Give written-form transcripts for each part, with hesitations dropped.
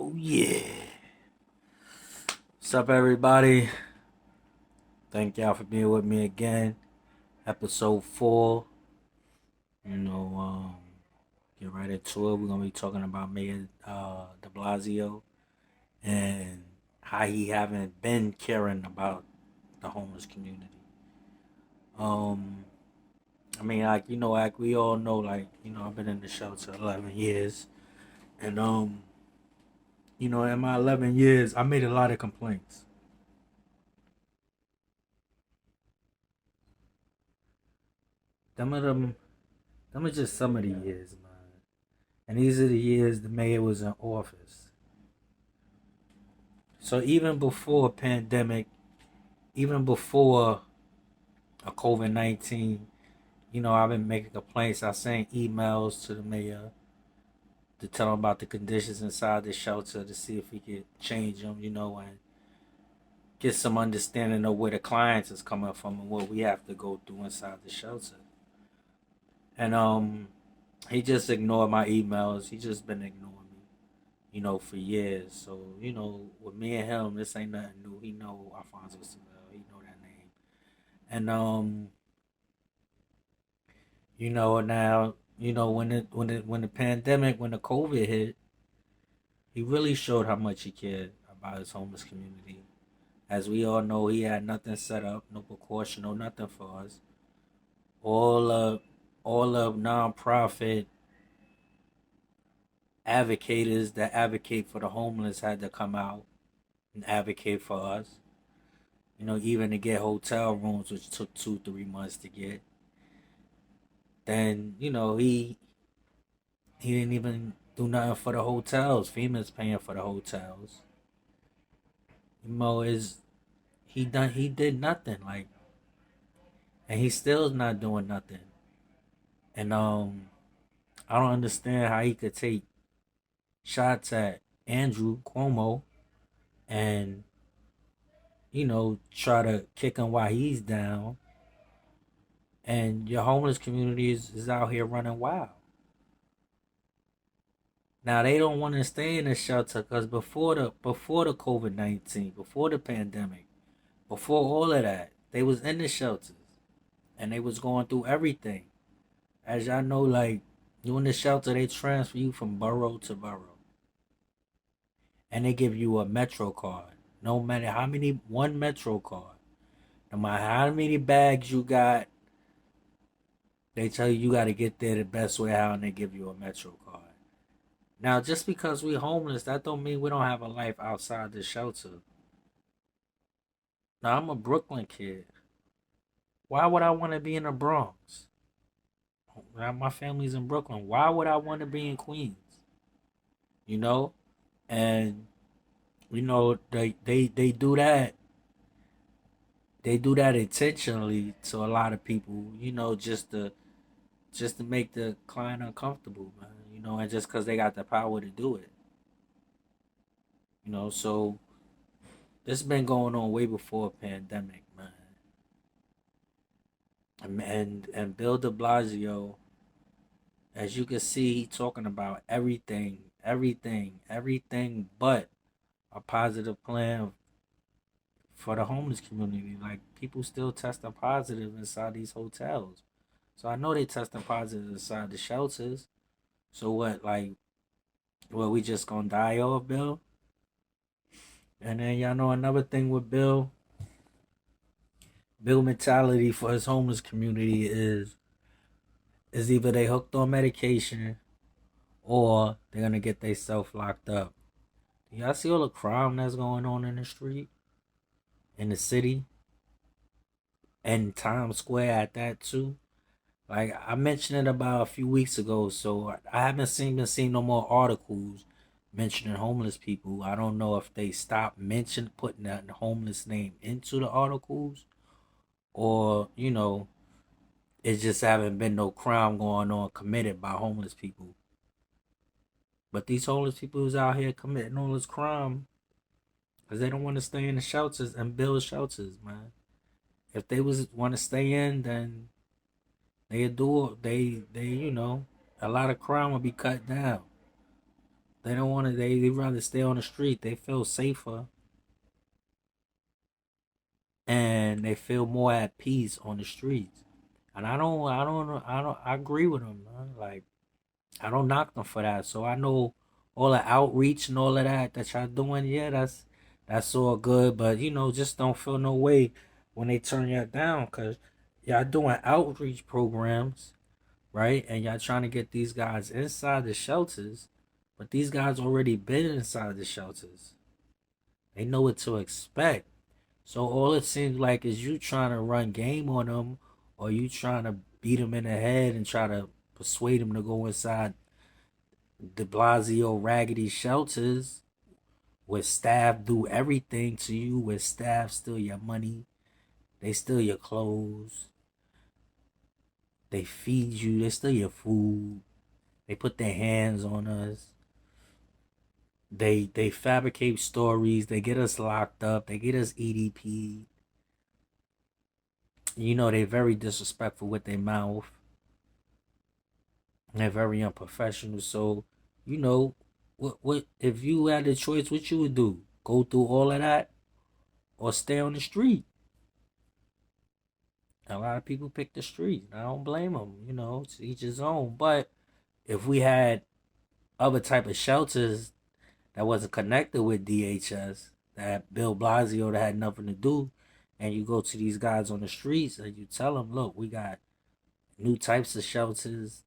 Oh yeah. What's up everybody? Thank y'all for being with me again. Episode 4. You know, get right into it. We're gonna be talking about Mayor de Blasio and how he haven't been caring about the homeless community. Um like we all know, I've been in the shelter 11 years. And in my 11 years I made a lot of complaints. Them of them are just some of the years, man. And these are the years the mayor was in office. So even before pandemic, even before a COVID-19, I've been making complaints. I sent emails to the mayor to tell him about the conditions inside the shelter to see if he could change them, and get some understanding of where the clients is coming from and what we have to go through inside the shelter. And he just ignored my emails. He just been ignoring me, for years. So, with me and him, this ain't nothing new. He know Alfonso Seville. He know that name. And now, when the pandemic, when the COVID hit, he really showed how much he cared about his homeless community. As we all know, he had nothing set up, no precaution, no nothing for us. All of all of nonprofit advocates that advocate for the homeless had to come out and advocate for us. Even to get hotel rooms, which took 2, 3 months to get. Then, he didn't even do nothing for the hotels. FEMA's paying for the hotels. Is he did nothing, and he still's not doing nothing. And I don't understand how he could take shots at Andrew Cuomo and try to kick him while he's down, and your homeless community is out here running wild. Now they don't want to stay in the shelter because before the COVID-19, before the pandemic, before all of that, they was in the shelters and they was going through everything. As y'all know, you in the shelter, they transfer you from borough to borough, and they give you a Metro card. No matter how many, one Metro card. No matter how many bags you got, they tell you got to get there the best way how, and they give you a Metro card. Now, just because we homeless, that don't mean we don't have a life outside the shelter. Now, I'm a Brooklyn kid. Why would I want to be in the Bronx? Now, my family's in Brooklyn. Why would I want to be in Queens? You know, and they do that. They do that intentionally to a lot of people. Just to make the client uncomfortable, man. And just because they got the power to do it. So this been going on way before a pandemic, man. And Bill De Blasio, as you can see, he talking about everything but a positive plan for the homeless community. Like, people still testing positive inside these hotels. So I know they testing positive inside the shelters. So what, we just gonna die off, Bill? And then y'all know another thing with Bill mentality for his homeless community is either they hooked on medication or they're gonna get themselves locked up. Do y'all see all the crime that's going on in the street, in the city, and Times Square at that too? Like I mentioned it about a few weeks ago, so I haven't seen no more articles mentioning homeless people. I don't know if they stopped putting that homeless name into the articles, or it just haven't been no crime going on committed by homeless people. But these homeless people who's out here committing all this crime because they don't want to stay in the shelters and build shelters, man. If they was want to stay in, then they do. A lot of crime will be cut down. They don't want to. They rather stay on the street. They feel safer and they feel more at peace on the streets. And I agree with them, man. Like I don't knock them for that. So I know all the outreach and all of that y'all doing. Yeah, that's all good. But just don't feel no way when they turn y'all down, cause y'all doing outreach programs, right? And y'all trying to get these guys inside the shelters, but these guys already been inside the shelters. They know what to expect. So all it seems like is you trying to run game on them, or you trying to beat them in the head and try to persuade them to go inside the Blasio raggedy shelters where staff do everything to you, where staff steal your money, they steal your clothes, they feed you, they steal your food, they put their hands on us. They fabricate stories, they get us locked up, they get us EDP. They're very disrespectful with their mouth. They're very unprofessional. So, you know, what if you had the choice, what you would do? Go through all of that or stay on the street? A lot of people pick the street. I don't blame them. To each his own. But if we had other type of shelters that wasn't connected with DHS, that Bill Blasio that had nothing to do, and you go to these guys on the streets and you tell them, look, we got new types of shelters.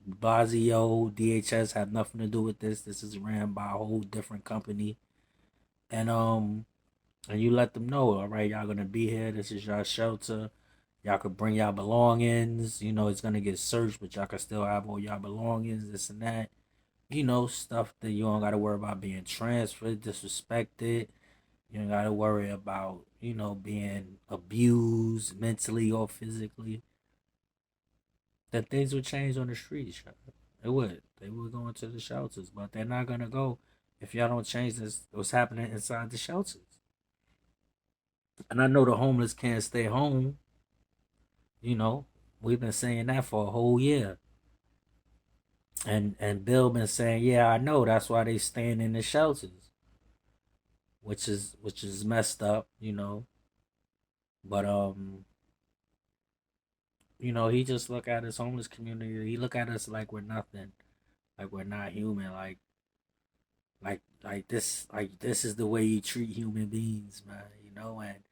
Blasio, DHS have nothing to do with this. This is ran by a whole different company. And you let them know, all right, y'all gonna be here. This is your shelter. Y'all could bring y'all belongings. It's gonna get searched, but y'all can still have all y'all belongings, this and that. Stuff that you don't gotta worry about being transferred, disrespected. You don't gotta worry about, being abused mentally or physically. That things would change on the streets. It would. They would go into the shelters, but they're not gonna go if y'all don't change this. What's happening inside the shelters? And I know the homeless can't stay home. You know, we've been saying that for a whole year, and Bill been saying, yeah, I know. That's why they staying in the shelters, which is messed up. But he just look at his homeless community. He look at us like we're nothing, like we're not human, like this is the way you treat human beings, man. And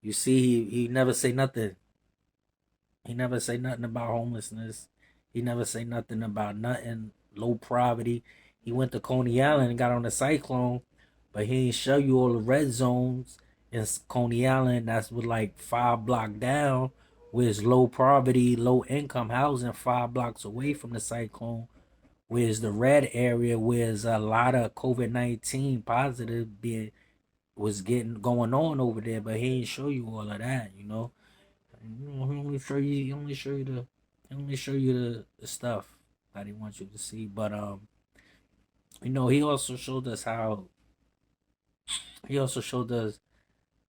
you see, he never say nothing. He never say nothing about homelessness. He never say nothing about nothing low poverty. He went to Coney Island and got on the cyclone, but he ain't show you all the red zones in Coney Island. That's with like 5 block down, where it's low poverty, low income housing 5 blocks away from the cyclone. Where's the red area, where's a lot of COVID-19 positive being was getting going on over there, but he ain't show you all of that. He only show you the stuff that he wants you to see. But he also showed us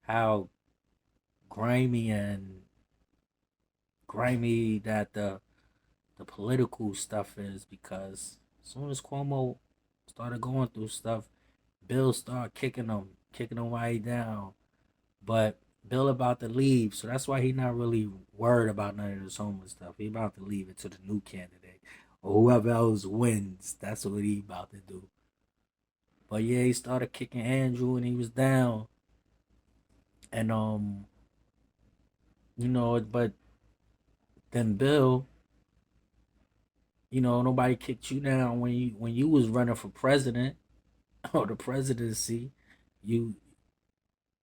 how grimy and grimy that the political stuff is, because as soon as Cuomo started going through stuff, Bill started kicking him way down. But Bill about to leave, so that's why he not really worried about none of this homeless stuff. He about to leave it to the new candidate or whoever else wins. That's what he about to do. But yeah, he started kicking Andrew and he was down, and but then Bill, nobody kicked you down when you was running for president or the presidency. You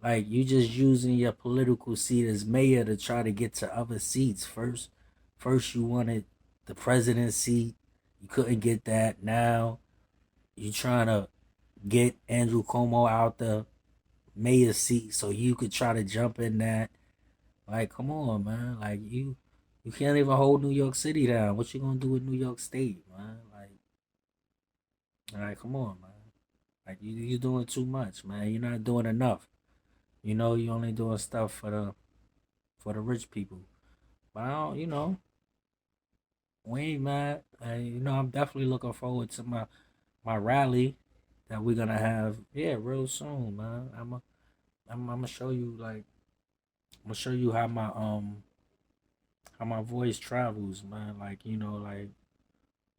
you just using your political seat as mayor to try to get to other seats. First you wanted the presidency, you couldn't get that. Now you trying to get Andrew Cuomo out the mayor seat so you could try to jump in that. Like, come on, man. Like you can't even hold New York City down. What you gonna do with New York State, man? Like, come on, man. Like you doing too much, man. You're not doing enough. You only doing stuff for the rich people. But I don't, we ain't mad. And I'm definitely looking forward to my my rally that we're gonna have, yeah, real soon, man. I'm gonna show you like I'm gonna show you how my voice travels, man. Like like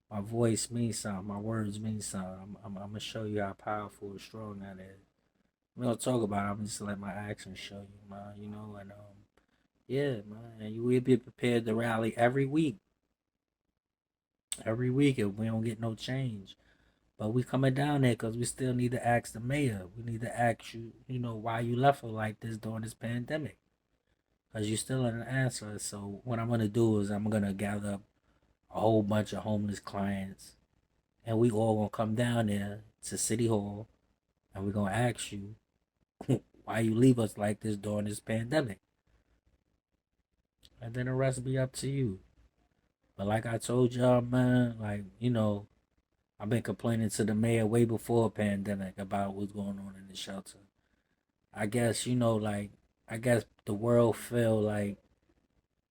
my voice means something, my words mean something. I'm gonna show you how powerful and strong that is. We don't talk about it. I'm just let my actions show you, man. And yeah, man. And you will be prepared to rally every week if we don't get no change. But we coming down there because we still need to ask the mayor. We need to ask you, why you left her like this during this pandemic. Because you still didn't answer. So what I'm gonna do is I'm gonna gather up a whole bunch of homeless clients, and we all gonna come down there to City Hall, and we're gonna ask you why you leave us like this during this pandemic, and then the rest be up to you. But like I told y'all, man, like I've been complaining to the mayor way before a pandemic about what's going on in the shelter. I guess I guess the world feel like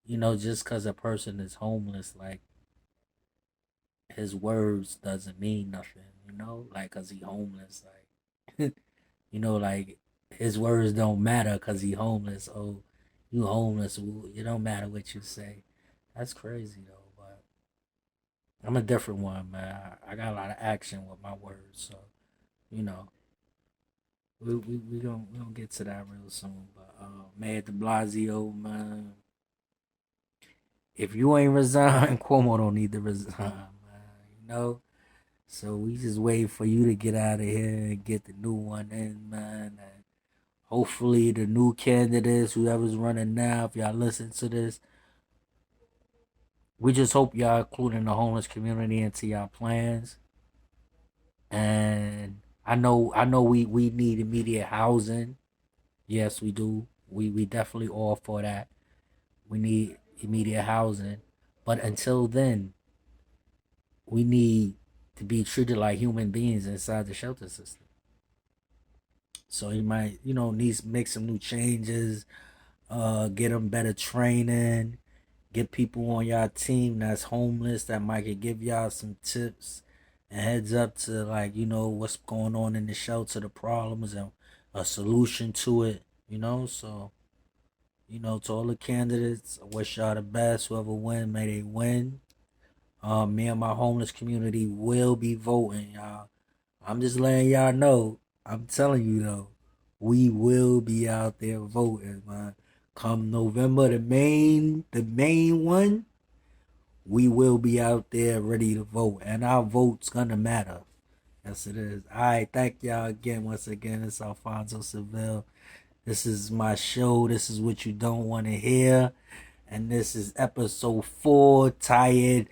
just because a person is homeless, like his words doesn't mean nothing. Like because he homeless, like like his words don't matter because he homeless. Oh, you homeless? It don't matter what you say. That's crazy though. But I'm a different one, man. I got a lot of action with my words, so you know we gonna get to that real soon. But Mayor De Blasio, man, if you ain't resign, Cuomo don't need to resign, man. So we just wait for you to get out of here and get the new one in, man. And hopefully the new candidates, whoever's running now, if y'all listen to this, we just hope y'all including the homeless community into y'all plans. And I know we need immediate housing. Yes, we do. We definitely all for that. We need immediate housing. But until then, we need to be treated like human beings inside the shelter system. So he might, needs to make some new changes, get them better training, get people on y'all team that's homeless that might could give y'all some tips and heads up to like, what's going on in the shelter, the problems and a solution to it, So, to all the candidates, I wish y'all the best. Whoever win, may they win. Me and my homeless community will be voting, y'all. I'm just letting y'all know. I'm telling you though, we will be out there voting, man. Come November, the main one, we will be out there ready to vote, and our vote's gonna matter. Yes, it is. All right, thank y'all again. Once again, it's Alfonso Seville. This is my show. This is what you don't want to hear, and this is episode 4. Tired.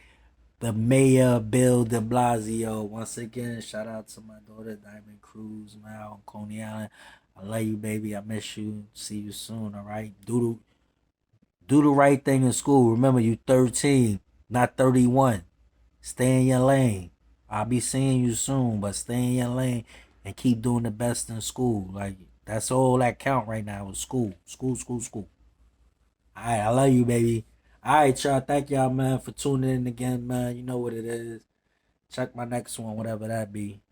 The mayor, Bill De Blasio. Once again, shout out to my daughter, Diamond Cruz, man, on Coney Island. I love you, baby. I miss you. See you soon, all right? Do the right thing in school. Remember, you 13, not 31. Stay in your lane. I'll be seeing you soon, but stay in your lane and keep doing the best in school. Like, that's all that count right now is school. School, school, school. All right, I love you, baby. All right, y'all. Thank y'all, man, for tuning in again, man. You know what it is. Check my next one, whatever that be.